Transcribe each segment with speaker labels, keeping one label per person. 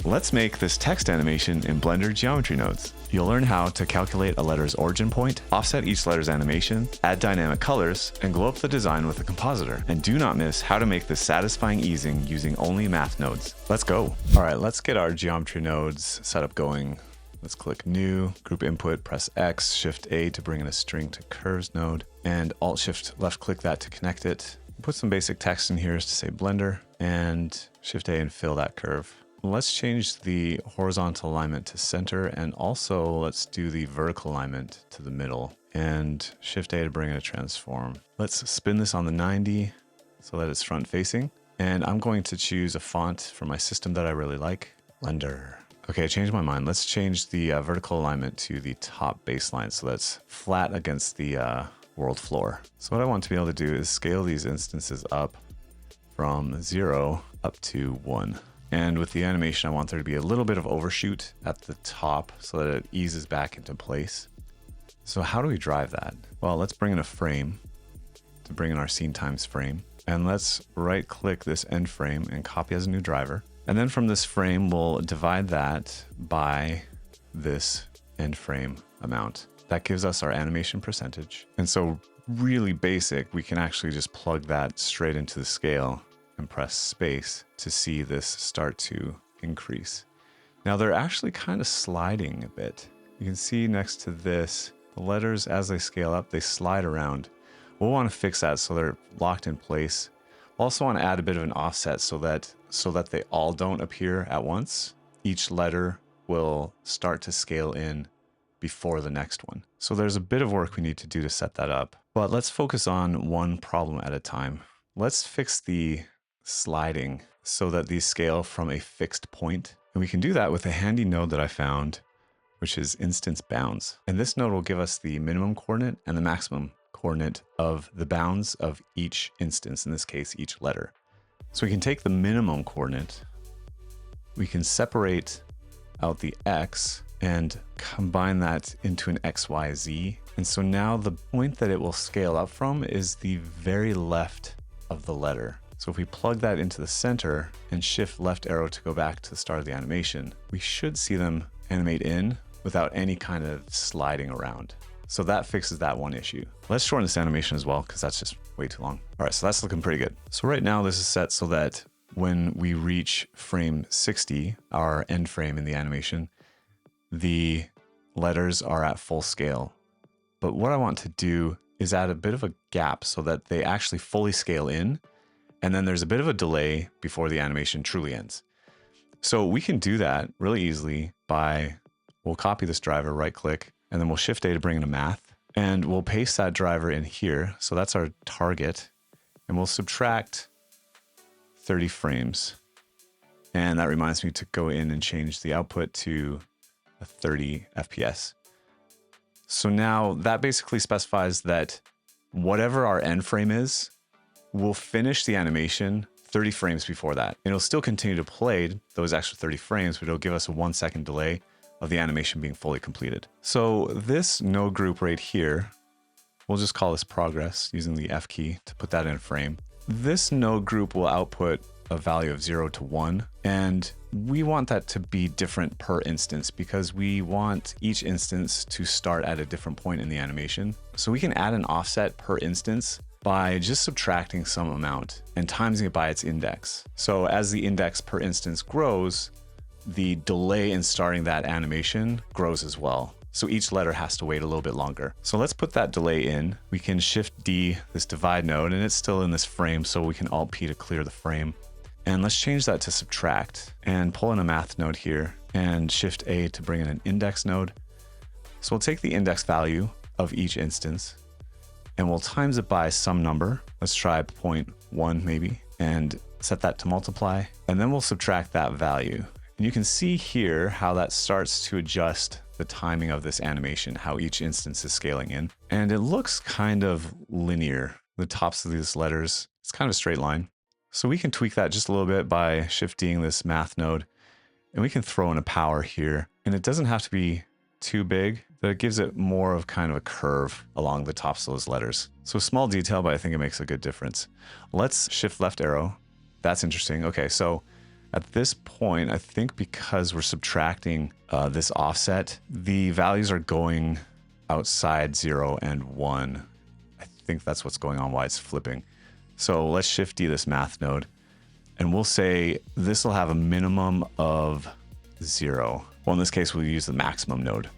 Speaker 1: Let's make this text animation in Blender geometry nodes. You'll learn how to calculate a letter's origin point, offset each letter's animation, add dynamic colors, and glow up the design with a compositor. And do not miss how to make this satisfying easing using only math nodes. Let's go. All right, let's get our geometry nodes set up going. Let's click New, Group Input, press X, Shift A to bring in a string to curves node, and Alt Shift left click that to connect it. Put some basic text in here to say Blender, and Shift A and fill that curve. Let's change the horizontal alignment to center, and also let's do the vertical alignment to the middle, and Shift A to bring in a transform. Let's spin this on the 90 so that it's front facing, and I'm going to choose a font for my system that I really like, Blender. Okay, I changed my mind. Let's change the vertical alignment to the top baseline so that's flat against the world floor. So what I want to be able to do is scale these instances up from 0 up to 1. And with the animation, I want there to be a little bit of overshoot at the top so that it eases back into place. So how do we drive that? Well, let's bring in a frame to bring in our scene times frame. And let's right click this end frame and copy as a new driver. And then from this frame, we'll divide that by this end frame amount. That gives us our animation percentage. And so really basic, we can actually just plug that straight into the scale and press space to see this start to increase. Now they're actually kind of sliding a bit. You can see next to this, the letters as they scale up, they slide around. We'll want to fix that so they're locked in place. Also want to add a bit of an offset so that they all don't appear at once. Each letter will start to scale in before the next one. So there's a bit of work we need to do to set that up, but let's focus on one problem at a time. Let's fix the sliding so that these scale from a fixed point. And we can do that with a handy node that I found, which is instance bounds. And this node will give us the minimum coordinate and the maximum coordinate of the bounds of each instance, in this case, each letter. So we can take the minimum coordinate, we can separate out the X and combine that into an XYZ. And so now the point that it will scale up from is the very left of the letter. So if we plug that into the center and shift left arrow to go back to the start of the animation, we should see them animate in without any kind of sliding around. So that fixes that one issue. Let's shorten this animation as well, because that's just way too long. All right, so that's looking pretty good. So right now this is set so that when we reach frame 60, our end frame in the animation, the letters are at full scale. But what I want to do is add a bit of a gap so that they actually fully scale in, and then there's a bit of a delay before the animation truly ends. So we can do that really easily by, we'll copy this driver, right click, and then we'll Shift A to bring in a math, and we'll paste that driver in here. So that's our target, and we'll subtract 30 frames. And that reminds me to go in and change the output to a 30 FPS. So now that basically specifies that whatever our end frame is, we'll finish the animation 30 frames before that. And it'll still continue to play those extra 30 frames, but it'll give us a 1 second delay of the animation being fully completed. So this node group right here, we'll just call this progress using the F key to put that in a frame. This node group will output a value of 0 to 1, and we want that to be different per instance because we want each instance to start at a different point in the animation. So we can add an offset per instance by just subtracting some amount and timesing it by its index. So as the index per instance grows, the delay in starting that animation grows as well. So each letter has to wait a little bit longer. So let's put that delay in. We can Shift D this divide node, and it's still in this frame, so we can Alt P to clear the frame. And let's change that to subtract and pull in a math node here and Shift A to bring in an index node. So we'll take the index value of each instance and we'll times it by some number. Let's try 0.1 maybe, and set that to multiply. And then we'll subtract that value. And you can see here how that starts to adjust the timing of this animation, how each instance is scaling in. And it looks kind of linear. The tops of these letters, it's kind of a straight line. So we can tweak that just a little bit by shifting this math node, and we can throw in a power here. And it doesn't have to be too big, but it gives it more of kind of a curve along the tops of those letters. So small detail, but I think it makes a good difference. Let's shift left arrow. That's interesting. Okay, so At this point, I think because we're subtracting this offset, the values are going outside 0 and 1. I think that's what's going on, why it's flipping. So let's Shift D this math node, and we'll say this will have a minimum of 0. Well, in this case, we'll use the maximum node,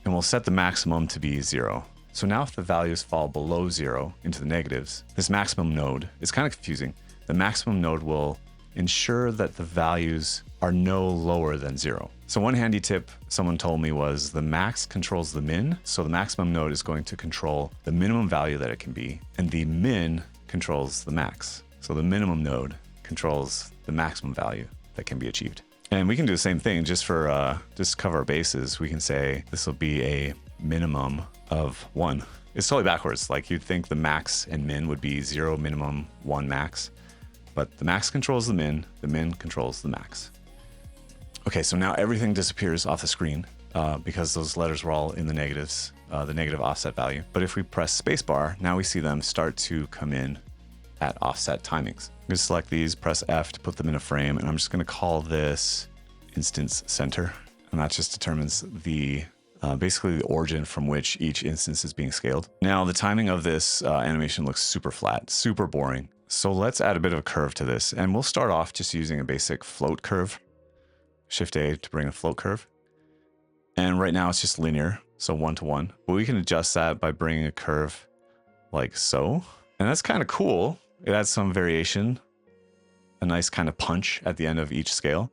Speaker 1: and we'll set the maximum to be 0. So now if the values fall below 0 into the negatives, this maximum node is kind of confusing. The maximum node will ensure that the values are no lower than 0. So one handy tip someone told me was the max controls the min. So the maximum node is going to control the minimum value that it can be, and the min controls the max. So the minimum node controls the maximum value that can be achieved. And we can do the same thing just for just cover our bases. We can say this will be a minimum of 1. It's totally backwards. Like you'd think the max and min would be 0 minimum, 1 max. But the max controls the min controls the max. Okay, so now everything disappears off the screen because those letters were all in the negatives, the negative offset value. But if we press spacebar, now we see them start to come in at offset timings. I'm going to select these, press F to put them in a frame, and I'm just going to call this instance center. And that just determines the basically the origin from which each instance is being scaled. Now, the timing of this animation looks super flat, super boring. So let's add a bit of a curve to this, and we'll start off just using a basic float curve. Shift A to bring a float curve. And right now it's just linear, so 1 to 1. But we can adjust that by bringing a curve like so. And that's kind of cool. It adds some variation, a nice kind of punch at the end of each scale.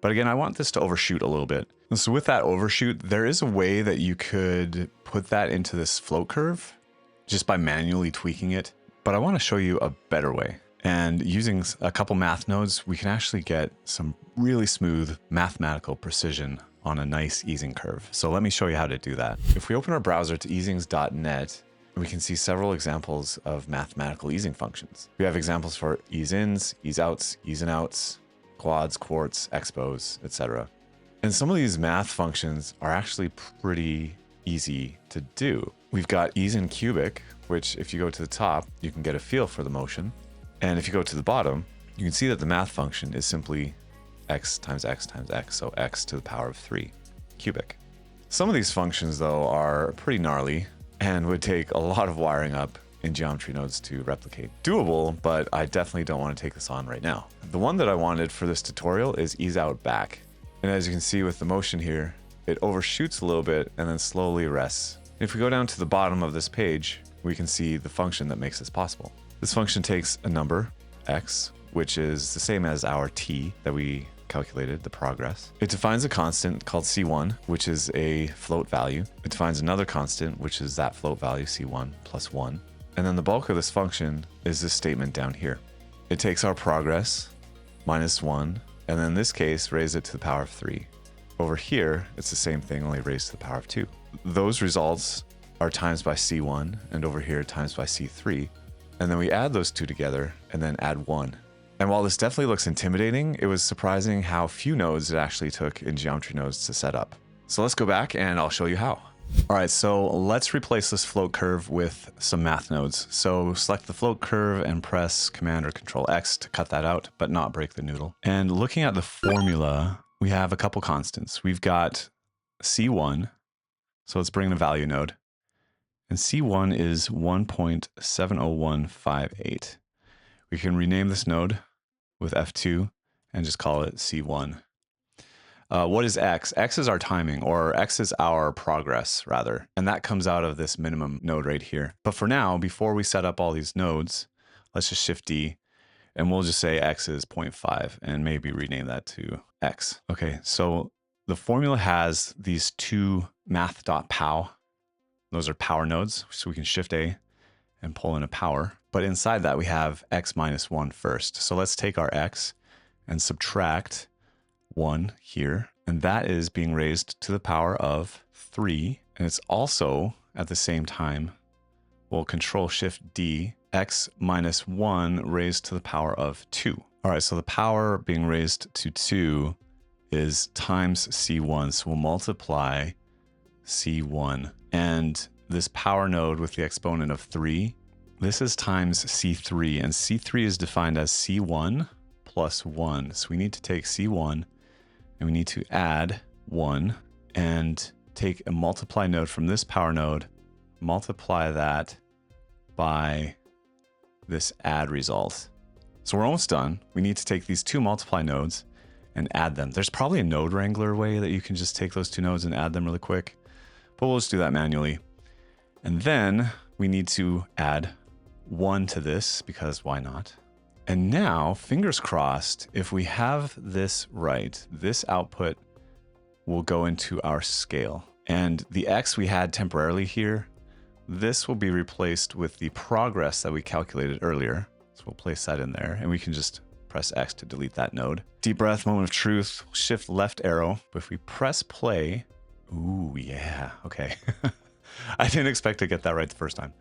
Speaker 1: But again, I want this to overshoot a little bit. And so with that overshoot, there is a way that you could put that into this float curve just by manually tweaking it. But I want to show you a better way. And using a couple math nodes, we can actually get some really smooth mathematical precision on a nice easing curve. So let me show you how to do that. If we open our browser to easings.net, we can see several examples of mathematical easing functions. We have examples for ease ins, ease outs, ease in outs, quads, quarts, expos, etc. And some of these math functions are actually pretty easy to do. We've got ease in cubic, which if you go to the top, you can get a feel for the motion. And if you go to the bottom, you can see that the math function is simply x times x times x, so x to the power of 3 cubic. Some of these functions, though, are pretty gnarly and would take a lot of wiring up in geometrynodes to replicate. Doable, but I definitely don't want to take this on right now. The one that I wanted for this tutorial is ease out back. And as you can see with the motion here, it overshoots a little bit and then slowly rests. If we go down to the bottom of this page, we can see the function that makes this possible. This function takes a number, x, which is the same as our t that we calculated, the progress. It defines a constant called c1, which is a float value. It defines another constant, which is that float value, c1 plus 1. And then the bulk of this function is this statement down here. It takes our progress, minus 1, and then in this case, raise it to the power of 3. Over here, it's the same thing, only raised to the power of 2. Those results are times by c1, and over here times by c3. And then we add those two together, and then add 1. And while this definitely looks intimidating, it was surprising how few nodes it actually took in geometrynodes to set up. So let's go back and I'll show you how. All right, so let's replace this float curve with some math nodes. So select the float curve and press Command or Control X to cut that out, but not break the noodle. And looking at the formula, we have a couple constants. We've got C1, so let's bring in a value node. And C1 is 1.70158. We can rename this node with F2 and just call it C1. What is X? X is our timing, or X is our progress, rather. And that comes out of this minimum node right here. But for now, before we set up all these nodes, let's just Shift D, and we'll just say X is 0.5, and maybe rename that to X. Okay, so the formula has these two math.pow. Those are power nodes, so we can Shift A and pull in a power. But inside that, we have X minus 1 first. So let's take our X and subtract 1 here, and that is being raised to the power of 3. And it's also, at the same time, we'll Control Shift D, X minus 1 raised to the power of 2. All right, so the power being raised to 2 is times C1, so we'll multiply C1. And this power node with the exponent of 3, this is times C3, and C3 is defined as C1 plus 1. So we need to take C1 and we need to add 1 and take a multiply node from this power node, multiply that by this add result. So we're almost done. We need to take these two multiply nodes and add them. There's probably a node wrangler way that you can just take those two nodes and add them really quick, but we'll just do that manually. And then we need to add 1 to this because why not? And now, fingers crossed, if we have this right, this output will go into our scale. And the X we had temporarily here, this will be replaced with the progress that we calculated earlier. So we'll place that in there and we can just press X to delete that node. Deep breath, moment of truth, shift left arrow. But if we press play, ooh, yeah, okay. I didn't expect to get that right the first time.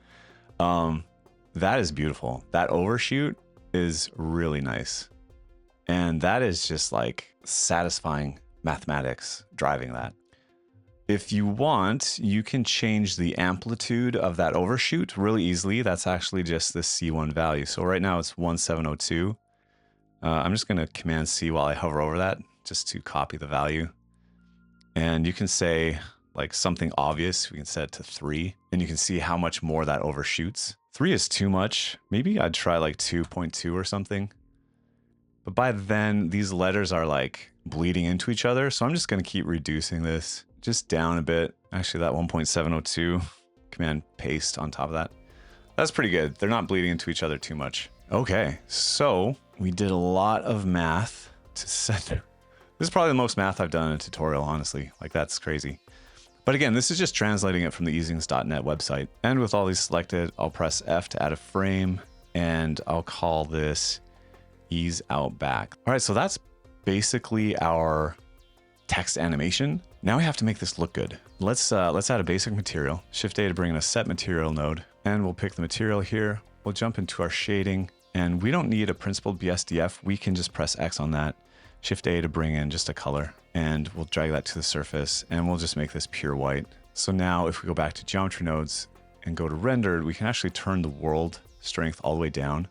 Speaker 1: That is beautiful. That overshoot is really nice. And that is just like satisfying mathematics driving that. If you want, you can change the amplitude of that overshoot really easily. That's actually just the C1 value. So right now it's 1702. I'm just going to Command C while I hover over that just to copy the value. And you can say like something obvious. We can set it to 3 and you can see how much more that overshoots. 3 is too much. Maybe I'd try like 2.2 or something. But by then these letters are like bleeding into each other. So I'm just going to keep reducing this just down a bit. Actually that 1.702, Command paste on top of that. That's pretty good. They're not bleeding into each other too much. Okay, so we did a lot of math to set. This is probably the most math I've done in a tutorial, honestly. Like that's crazy. But again, this is just translating it from the easings.net website. And with all these selected, I'll press F to add a frame and I'll call this ease out back. All right, so that's basically our text animation. Now we have to make this look good. Let's add a basic material. Shift A to bring in a set material node, and we'll pick the material here. We'll jump into our shading, and we don't need a principled BSDF. We can just press X on that. Shift A to bring in just a color, and we'll drag that to the surface, and we'll just make this pure white. So now if we go back to geometry nodes and go to rendered, we can actually turn the world strength all the way down.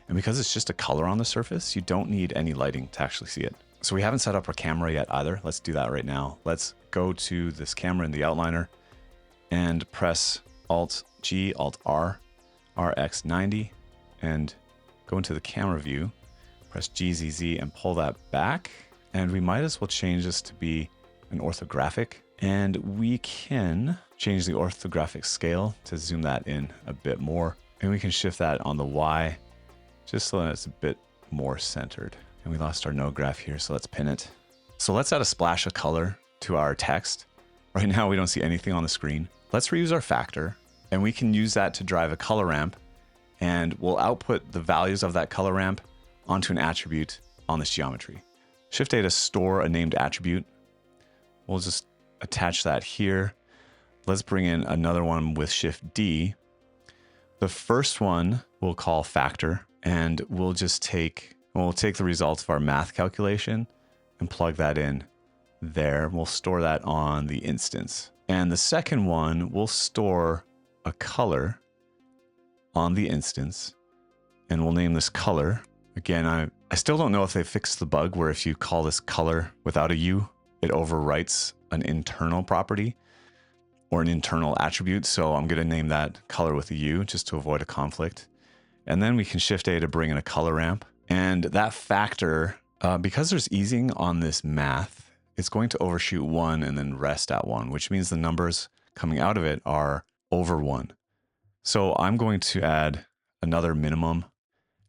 Speaker 1: And because it's just a color on the surface, you don't need any lighting to actually see it. So we haven't set up our camera yet either. Let's do that right now. Let's go to this camera in the outliner and press Alt-G, Alt-R, RX90, and go into the camera view, press GZZ and pull that back. And we might as well change this to be an orthographic. And we can change the orthographic scale to zoom that in a bit more. And we can shift that on the Y just so that it's a bit more centered. And we lost our node graph here, so let's pin it. So let's add a splash of color to our text. Right now we don't see anything on the screen. Let's reuse our factor, and we can use that to drive a color ramp, and we'll output the values of that color ramp onto an attribute on this geometry. Shift A to store a named attribute. We'll just attach that here. Let's bring in another one with Shift D. The first one we'll call factor, and we'll take the results of our math calculation and plug that in there. We'll store that on the instance. And the second one, we'll store a color on the instance, and we'll name this color. Again, I still don't know if they fixed the bug where if you call this color without a U, it overwrites an internal property or an internal attribute. So I'm going to name that color with a U just to avoid a conflict. And then we can Shift A to bring in a color ramp. And that factor, because there's easing on this math, it's going to overshoot 1 and then rest at 1, which means the numbers coming out of it are over 1. So I'm going to add another minimum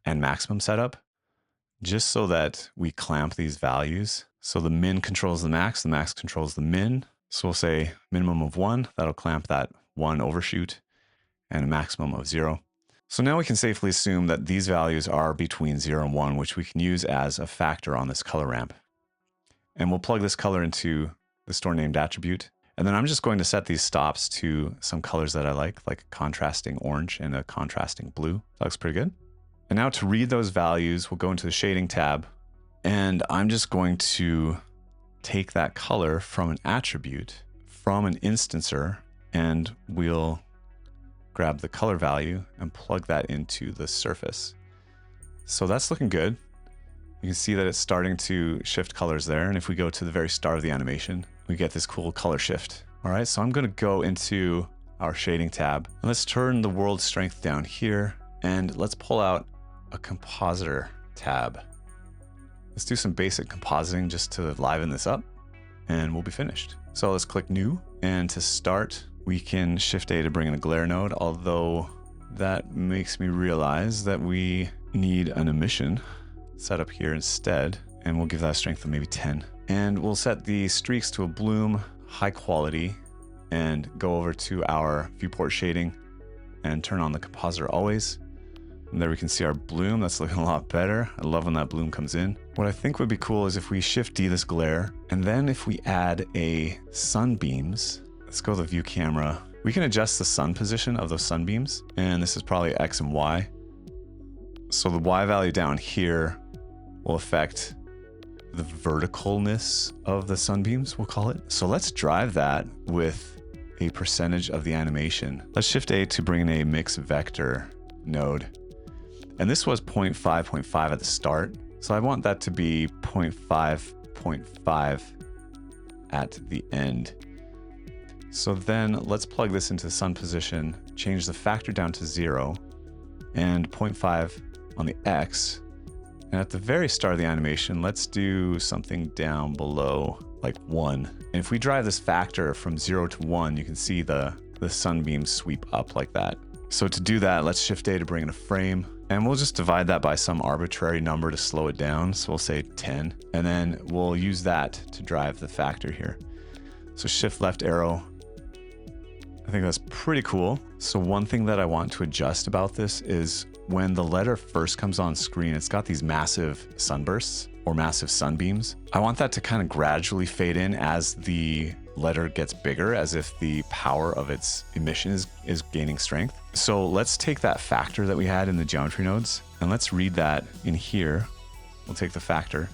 Speaker 1: and maximum setup just so that we clamp these values. So the min controls the max controls the min. So we'll say minimum of 1, that'll clamp that 1 overshoot, and a maximum of 0. So now we can safely assume that these values are between 0 and 1, which we can use as a factor on this color ramp. And we'll plug this color into the store named attribute. And then I'm just going to set these stops to some colors that I like a contrasting orange and a contrasting blue. That looks pretty good. And now to read those values, we'll go into the shading tab, and I'm just going to take that color from an attribute, from an instancer, and we'll grab the color value and plug that into the surface. So that's looking good. You can see that it's starting to shift colors there. And if we go to the very start of the animation, we get this cool color shift. All right, so I'm gonna go into our shading tab and let's turn the world strength down here and let's pull out a compositor tab. Let's do some basic compositing just to liven this up and we'll be finished. So let's click new, and to start, we can Shift A to bring in a glare node, although that makes me realize that we need an emission set up here instead, and we'll give that a strength of maybe 10. And we'll set the streaks to a bloom, high quality, and go over to our viewport shading and turn on the compositor always. And there we can see our bloom. That's looking a lot better. I love when that bloom comes in. What I think would be cool is if we Shift D this glare, and then if we add a sunbeams, let's go to the view camera. We can adjust the sun position of those sunbeams, and this is probably X and Y. So the Y value down here will affect the verticalness of the sunbeams, we'll call it. So let's drive that with a percentage of the animation. Let's Shift A to bring in a mix vector node. And this was 0.5, 0.5 at the start. So I want that to be 0.5, 0.5 at the end. So then let's plug this into sun position, change the factor down to 0 and 0.5 on the X. And at the very start of the animation, let's do something down below like 1. And if we drive this factor from 0 to 1, you can see the sunbeams sweep up like that. So to do that, let's Shift A to bring in a frame, and we'll just divide that by some arbitrary number to slow it down. So we'll say 10, and then we'll use that to drive the factor here. So Shift left arrow. I think that's pretty cool. So one thing that I want to adjust about this is when the letter first comes on screen, it's got these massive sunbursts or massive sunbeams. I want that to kind of gradually fade in as the letter gets bigger, as if the power of its emission is gaining strength. So let's take that factor that we had in the geometry nodes and let's read that in here. We'll take the factor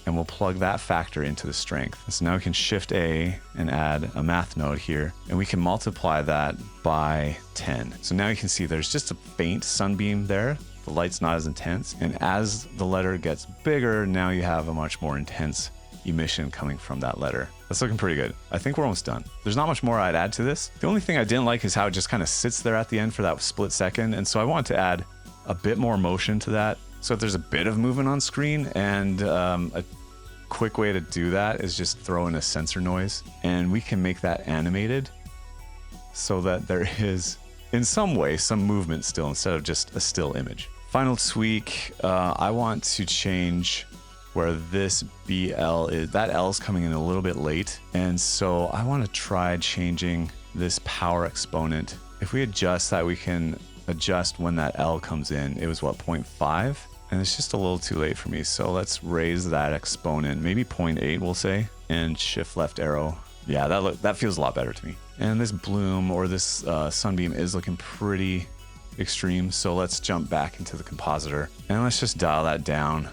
Speaker 1: and we'll plug that factor into the strength. So now we can Shift A and add a math node here, and we can multiply that by 10. So now you can see there's just a faint sunbeam there. The light's not as intense. And as the letter gets bigger, now you have a much more intense emission coming from that letter. That's looking pretty good. I think we're almost done. There's not much more I'd add to this. The only thing I didn't like is how it just kind of sits there at the end for that split second. And so I want to add a bit more motion to that. So if there's a bit of movement on screen, and a quick way to do that is just throw in a sensor noise, and we can make that animated so that there is in some way some movement still instead of just a still image. Final tweak, I want to change where this BL is, that L is coming in a little bit late. And so I want to try changing this power exponent. If we adjust that, we can adjust when that L comes in. It was what, 0.5? And it's just a little too late for me. So let's raise that exponent, maybe 0.8 we'll say, and Shift left arrow. Yeah, that feels a lot better to me. And this bloom or this sunbeam is looking pretty extreme. So let's jump back into the compositor and let's just dial that down.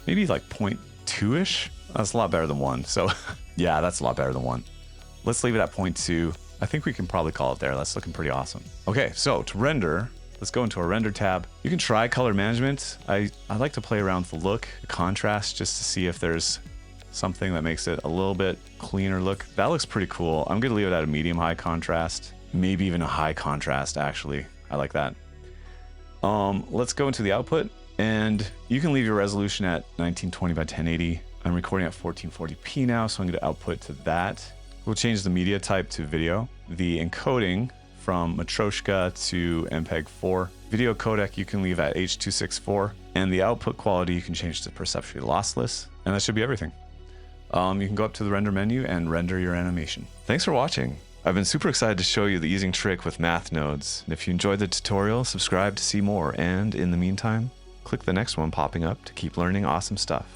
Speaker 1: Maybe like 0.2-ish. That's a lot better than 1. So yeah, that's a lot better than 1. Let's leave it at 0.2. I think we can probably call it there. That's looking pretty awesome. Okay, so to render, let's go into our render tab. You can try color management. I like to play around with the look, the contrast, just to see if there's something that makes it a little bit cleaner look. That looks pretty cool. I'm gonna leave it at a medium high contrast, maybe even a high contrast actually. I like that. Let's go into the output, and you can leave your resolution at 1920 by 1080. I'm recording at 1440p now, so I'm gonna output to that. We'll change the media type to video. The encoding from Matryoshka to MPEG-4. Video codec you can leave at H.264, and the output quality you can change to perceptually lossless, and that should be everything. You can go up to the render menu and render your animation. Thanks for watching. I've been super excited to show you the easing trick with math nodes. And if you enjoyed the tutorial, subscribe to see more, and in the meantime, click the next one popping up to keep learning awesome stuff.